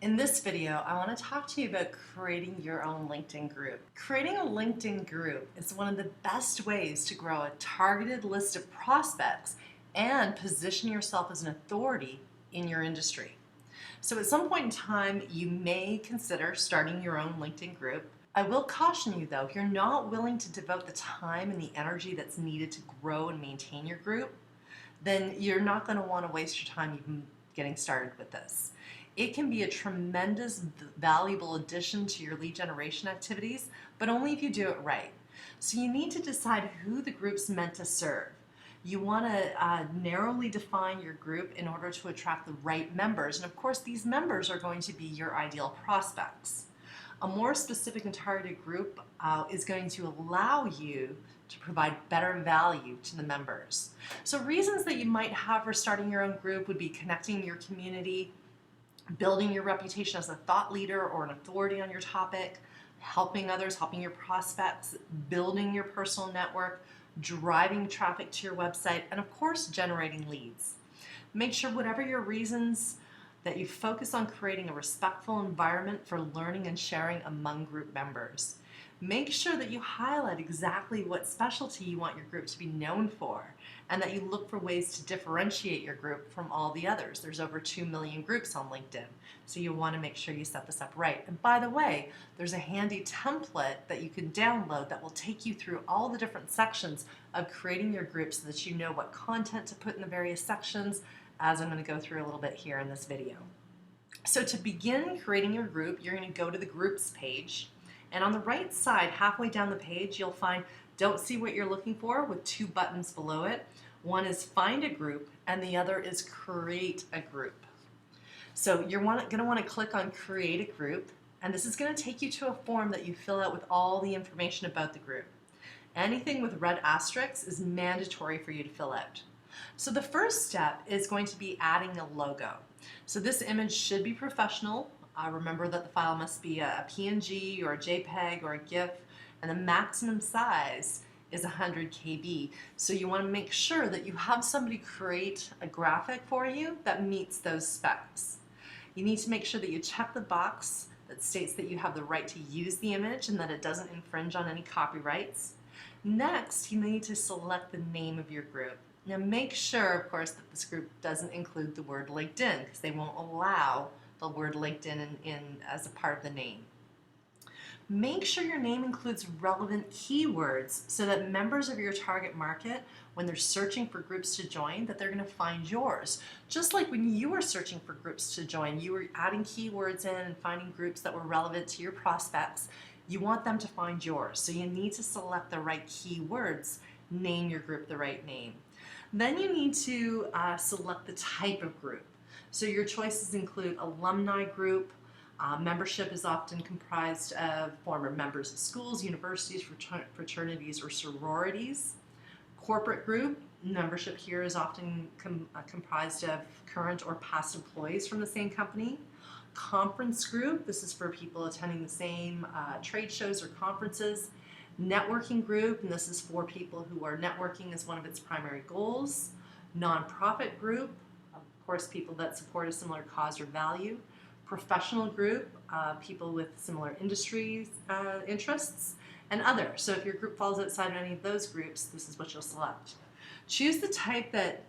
In this video, I want to talk to you about creating your own LinkedIn group. Creating a LinkedIn group is one of the best ways to grow a targeted list of prospects and position yourself as an authority in your industry. So at some point in time, you may consider starting your own LinkedIn group. I will caution you though, if you're not willing to devote the time and the energy that's needed to grow and maintain your group, then you're not going to want to waste your time even getting started with this. It can be a tremendous, valuable addition to your lead generation activities, but only if you do it right. So you need to decide who the group's meant to serve. You want to narrowly define your group in order to attract the right members, and of course these members are going to be your ideal prospects. A more specific and targeted group is going to allow you to provide better value to the members. So reasons that you might have for starting your own group would be connecting your community, building your reputation as a thought leader or an authority on your topic, helping others, helping your prospects, building your personal network, driving traffic to your website, and of course generating leads. Make sure whatever your reasons that you focus on creating a respectful environment for learning and sharing among group members. Make sure that you highlight exactly what specialty you want your group to be known for, and that you look for ways to differentiate your group from all the others. There's over 2 million groups on LinkedIn, so you want to make sure you set this up right. And by the way, there's a handy template that you can download that will take you through all the different sections of creating your group so that you know what content to put in the various sections, as I'm going to go through a little bit here in this video. So to begin creating your group, you're going to go to the groups page, and on the right side, halfway down the page, you'll find Don't See What You're Looking For with 2 buttons below it. One is Find a Group, and the other is Create a Group. So you're going to want to click on Create a Group, and this is going to take you to a form that you fill out with all the information about the group. Anything with red asterisks is mandatory for you to fill out. So the first step is going to be adding a logo. So this image should be professional. Remember that the file must be a PNG or a JPEG or a GIF, and the maximum size is 100 KB. So you want to make sure that you have somebody create a graphic for you that meets those specs. You need to make sure that you check the box that states that you have the right to use the image and that it doesn't infringe on any copyrights. Next, you need to select the name of your group. Now make sure, of course, that this group doesn't include the word LinkedIn, because they won't allow the word LinkedIn as a part of the name. Make sure your name includes relevant keywords so that members of your target market, when they're searching for groups to join, that they're going to find yours. Just like when you were searching for groups to join, you were adding keywords in and finding groups that were relevant to your prospects. You want them to find yours, so you need to select the right keywords, name your group the right name. Then you need to select the type of group. So your choices include alumni group. Membership is often comprised of former members of schools, universities, fraternities, or sororities. Corporate group, membership here is often comprised of current or past employees from the same company. Conference group, this is for people attending the same trade shows or conferences. Networking group, and this is for people who are networking as one of its primary goals. Nonprofit group, of course people that support a similar cause or value. Professional group, people with similar industries, interests, and other. So if your group falls outside of any of those groups, this is what you'll select. Choose the type that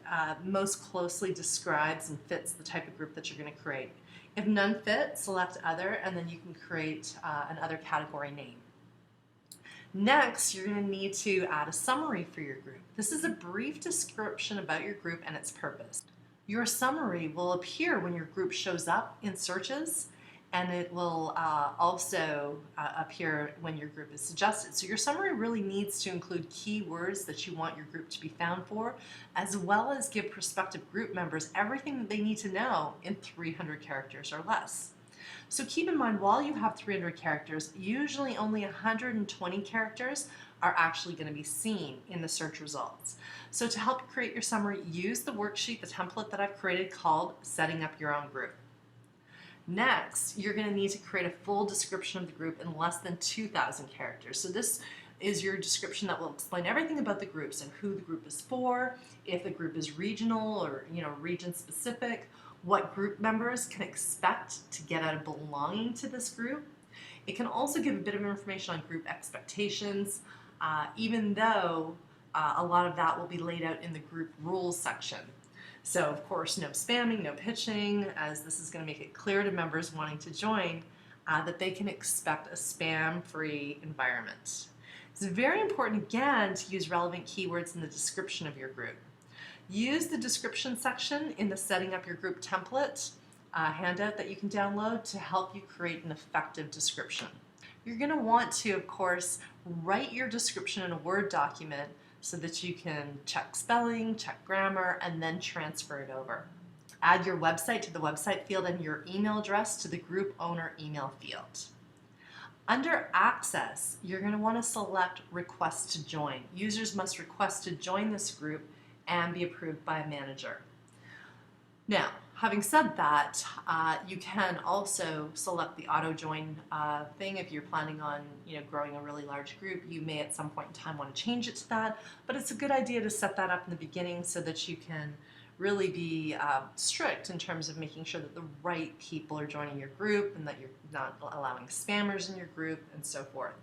most closely describes and fits the type of group that you're going to create. If none fit, select other, and then you can create an other category name. Next, you're going to need to add a summary for your group. This is a brief description about your group and its purpose. Your summary will appear when your group shows up in searches, and it will also appear when your group is suggested. So your summary really needs to include keywords that you want your group to be found for, as well as give prospective group members everything that they need to know in 300 characters or less. So keep in mind, while you have 300 characters, usually only 120 characters are actually going to be seen in the search results. So to help create your summary, use the worksheet, the template that I've created called Setting Up Your Own Group. Next, you're going to need to create a full description of the group in less than 2,000 characters. So this is your description that will explain everything about the groups and who the group is for, if the group is regional or region specific, what group members can expect to get out of belonging to this group. It can also give a bit of information on group expectations, even though a lot of that will be laid out in the group rules section. So of course, no spamming, no pitching, as this is going to make it clear to members wanting to join that they can expect a spam-free environment. It's very important, again, to use relevant keywords in the description of your group. Use the description section in the Setting Up Your Group template handout that you can download to help you create an effective description. You're going to want to, of course, write your description in a Word document so that you can check spelling, check grammar, and then transfer it over. Add your website to the website field and your email address to the group owner email field. Under Access, you're going to want to select Request to Join. Users must request to join this group and be approved by a manager. Now, having said that, you can also select the auto join thing if you're planning on growing a really large group. You may at some point in time want to change it to that, but it's a good idea to set that up in the beginning so that you can really be strict in terms of making sure that the right people are joining your group and that you're not allowing spammers in your group and so forth.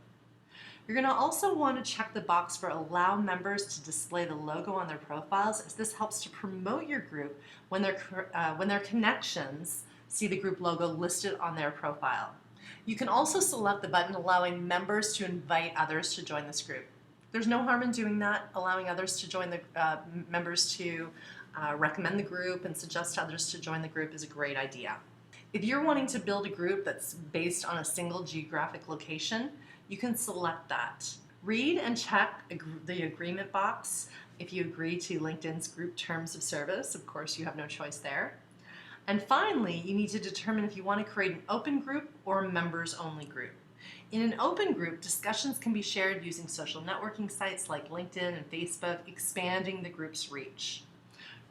You're going to also want to check the box for allow members to display the logo on their profiles, as this helps to promote your group when their connections see the group logo listed on their profile. You can also select the button allowing members to invite others to join this group. There's no harm in doing that. Allowing others to join the members to recommend the group and suggest others to join the group is a great idea. If you're wanting to build a group that's based on a single geographic location, you can select that. Read and check the agreement box if you agree to LinkedIn's group terms of service. Of course, you have no choice there. And finally, you need to determine if you want to create an open group or a members-only group. In an open group, discussions can be shared using social networking sites like LinkedIn and Facebook, expanding the group's reach.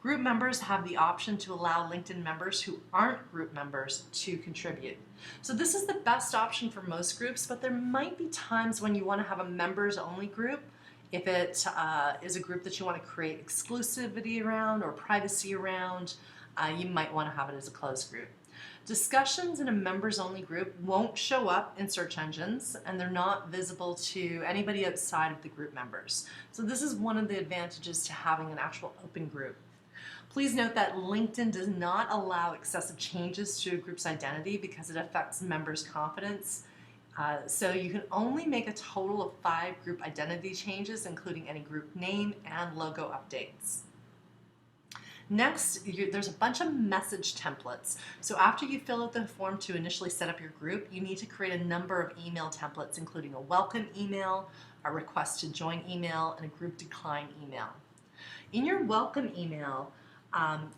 Group members have the option to allow LinkedIn members who aren't group members to contribute. So this is the best option for most groups, but there might be times when you want to have a members-only group. If it is a group that you want to create exclusivity around or privacy around, you might want to have it as a closed group. Discussions in a members-only group won't show up in search engines, and they're not visible to anybody outside of the group members. So this is one of the advantages to having an actual open group. Please note that LinkedIn does not allow excessive changes to a group's identity because it affects members' confidence. So you can only make a total of 5 group identity changes, including any group name and logo updates. Next, there's a bunch of message templates. So after you fill out the form to initially set up your group, you need to create a number of email templates, including a welcome email, a request to join email, and a group decline email. In your welcome email,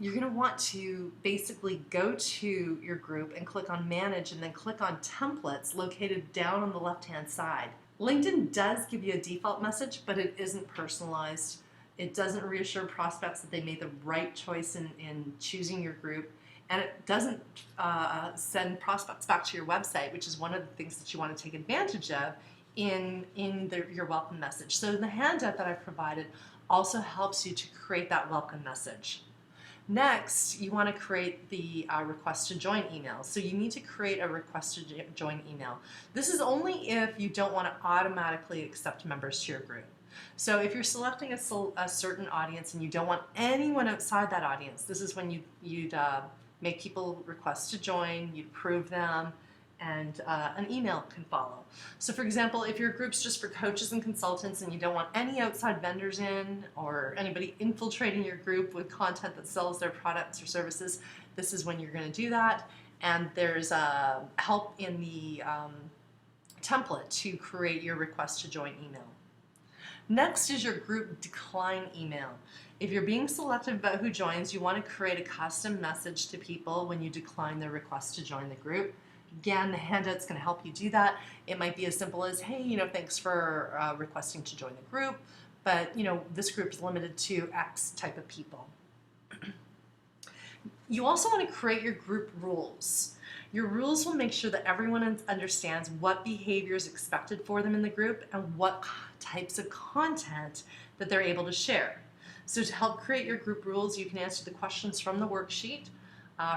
you're going to want to basically go to your group and click on Manage and then click on Templates located down on the left-hand side. LinkedIn does give you a default message, but it isn't personalized. It doesn't reassure prospects that they made the right choice in choosing your group, and it doesn't send prospects back to your website, which is one of the things that you want to take advantage of in your welcome message. So the handout that I've provided also helps you to create that welcome message. Next, you want to create the request to join email. So you need to create a request to join email. This is only if you don't want to automatically accept members to your group. So if you're selecting a certain audience and you don't want anyone outside that audience, this is when you'd make people request to join, you'd approve them, and an email can follow. So for example, if your group's just for coaches and consultants and you don't want any outside vendors in or anybody infiltrating your group with content that sells their products or services, this is when you're going to do that. And there's help in the template to create your request to join email. Next is your group decline email. If you're being selective about who joins, you want to create a custom message to people when you decline their request to join the group. Again, the handout's going to help you do that. It might be as simple as, hey, thanks for requesting to join the group, but this group is limited to X type of people. You also want to create your group rules. Your rules will make sure that everyone understands what behavior is expected for them in the group and what types of content that they're able to share. So to help create your group rules, you can answer the questions from the worksheet.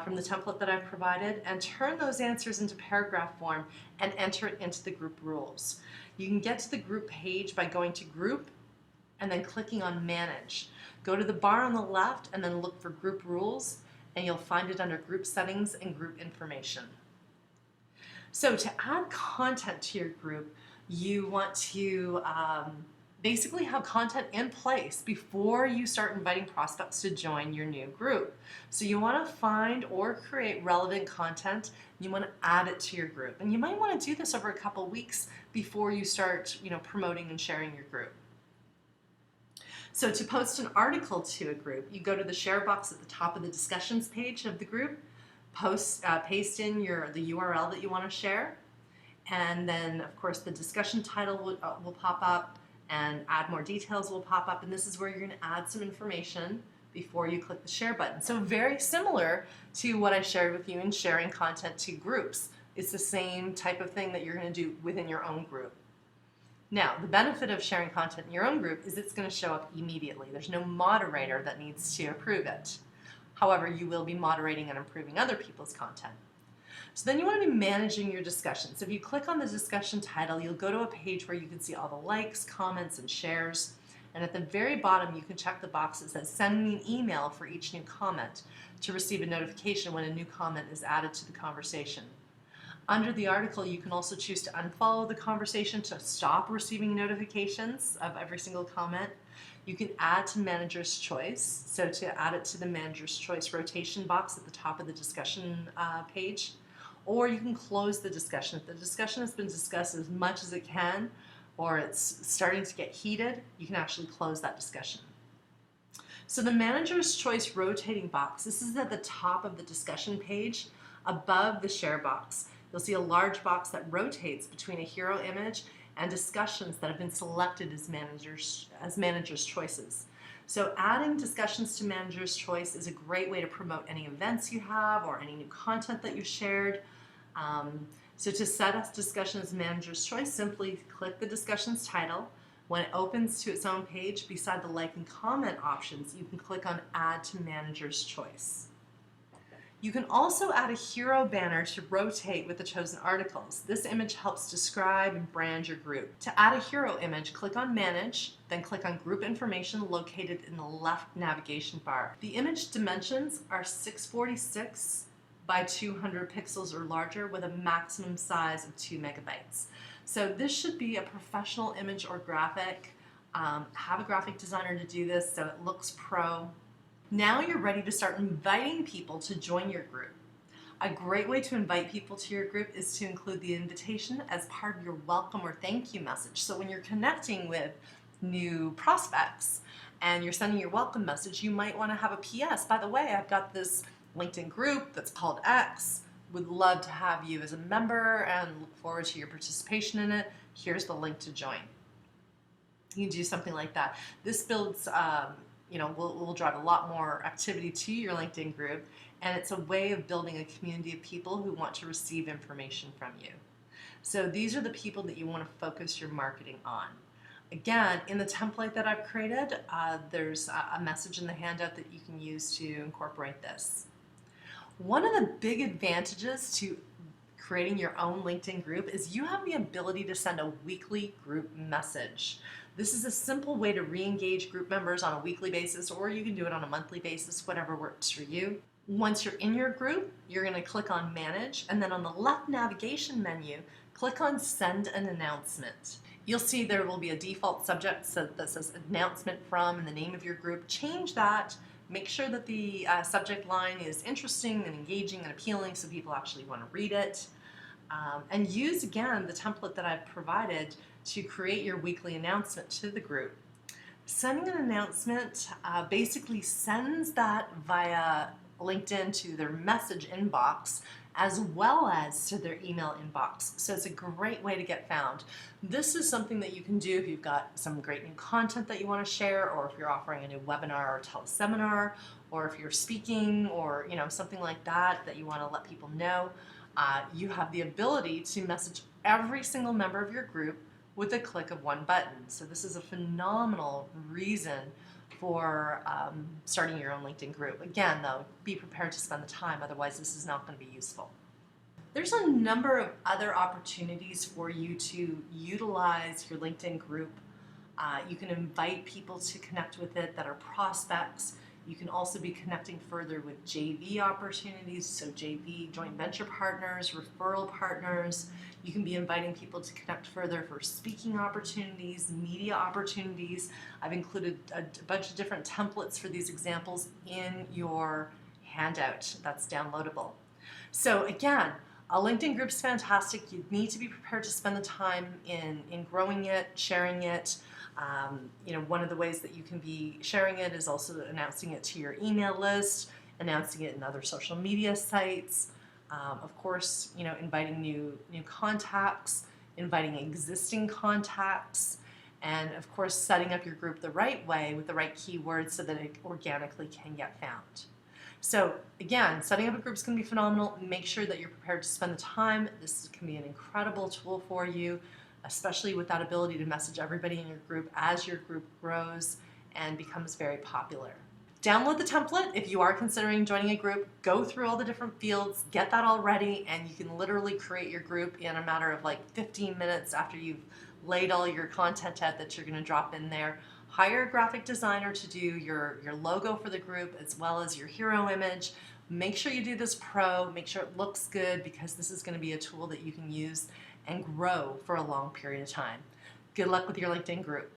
from the template that I've provided and turn those answers into paragraph form and enter it into the group rules. You can get to the group page by going to Group and then clicking on Manage. Go to the bar on the left and then look for Group Rules, and you'll find it under Group Settings and Group Information. So to add content to your group, you want to basically have content in place before you start inviting prospects to join your new group. So you want to find or create relevant content. You want to add it to your group, and you might want to do this over a couple weeks before you start, promoting and sharing your group. So to post an article to a group, you go to the share box at the top of the discussions page of the group, paste in the URL that you want to share, and then of course the discussion title will pop up, and add more details will pop up, and this is where you're going to add some information before you click the share button. So very similar to what I shared with you in sharing content to groups. It's the same type of thing that you're going to do within your own group. Now, the benefit of sharing content in your own group is it's going to show up immediately. There's no moderator that needs to approve it. However, you will be moderating and approving other people's content. So then you want to be managing your discussions. If you click on the discussion title, you'll go to a page where you can see all the likes, comments, and shares. And at the very bottom, you can check the box that says send me an email for each new comment to receive a notification when a new comment is added to the conversation. Under the article, you can also choose to unfollow the conversation to stop receiving notifications of every single comment. You can add to manager's choice, so to add it to the manager's choice rotation box at the top of the discussion page. Or you can close the discussion. If the discussion has been discussed as much as it can, or it's starting to get heated, you can actually close that discussion. So the manager's choice rotating box, this is at the top of the discussion page above the share box. You'll see a large box that rotates between a hero image and discussions that have been selected as manager's choices. So adding discussions to manager's choice is a great way to promote any events you have or any new content that you shared. So to set up discussion as manager's choice, simply click the discussion's title. When it opens to its own page, beside the like and comment options, you can click on Add to Manager's Choice. You can also add a hero banner to rotate with the chosen articles. This image helps describe and brand your group. To add a hero image, click on Manage, then click on Group Information located in the left navigation bar. The image dimensions are 646 by 200 pixels or larger with a maximum size of 2 megabytes. So this should be a professional image or graphic. Have a graphic designer to do this so it looks pro. Now you're ready to start inviting people to join your group. A great way to invite people to your group is to include the invitation as part of your welcome or thank you message. So when you're connecting with new prospects and you're sending your welcome message, you might want to have a PS. By the way, I've got this LinkedIn group that's called X. Would love to have you as a member and look forward to your participation in it. Here's the link to join. You can do something like that. This builds, will drive a lot more activity to your LinkedIn group, and it's a way of building a community of people who want to receive information from you. So these are the people that you want to focus your marketing on. Again, in the template that I've created, there's a message in the handout that you can use to incorporate this. One of the big advantages to creating your own LinkedIn group is you have the ability to send a weekly group message. This is a simple way to re-engage group members on a weekly basis, or you can do it on a monthly basis, whatever works for you. Once you're in your group, you're going to click on Manage, and then on the left navigation menu, click on Send an Announcement. You'll see there will be a default subject that says Announcement From and the name of your group. Change that. Make sure that the subject line is interesting and engaging and appealing so people actually want to read it. And use, again, the template that I've provided to create your weekly announcement to the group. Sending an announcement basically sends that via LinkedIn to their message inbox as well as to their email inbox. So it's a great way to get found. This is something that you can do if you've got some great new content that you want to share, or if you're offering a new webinar or teleseminar, or if you're speaking, or something like that you want to let people know. You have the ability to message every single member of your group with a click of one button. So this is a phenomenal reason for starting your own LinkedIn group. Again, though, be prepared to spend the time, otherwise this is not going to be useful. There's a number of other opportunities for you to utilize your LinkedIn group. You can invite people to connect with it that are prospects. You can also be connecting further with JV opportunities, so JV, joint venture partners, referral partners. You can be inviting people to connect further for speaking opportunities, media opportunities. I've included a bunch of different templates for these examples in your handout that's downloadable. So again, a LinkedIn group's fantastic. You need to be prepared to spend the time in growing it, sharing it. One of the ways that you can be sharing it is also announcing it to your email list, announcing it in other social media sites. Of course, inviting new contacts, inviting existing contacts, and of course, setting up your group the right way with the right keywords so that it organically can get found. So again, setting up a group is going to be phenomenal. Make sure that you're prepared to spend the time. This can be an incredible tool for you, especially with that ability to message everybody in your group as your group grows and becomes very popular. Download the template if you are considering joining a group. Go through all the different fields, get that all ready, and you can literally create your group in a matter of like 15 minutes after you've laid all your content out that you're going to drop in there. Hire a graphic designer to do your logo for the group as well as your hero image. Make sure you do this pro, make sure it looks good, because this is going to be a tool that you can use and grow for a long period of time. Good luck with your LinkedIn group.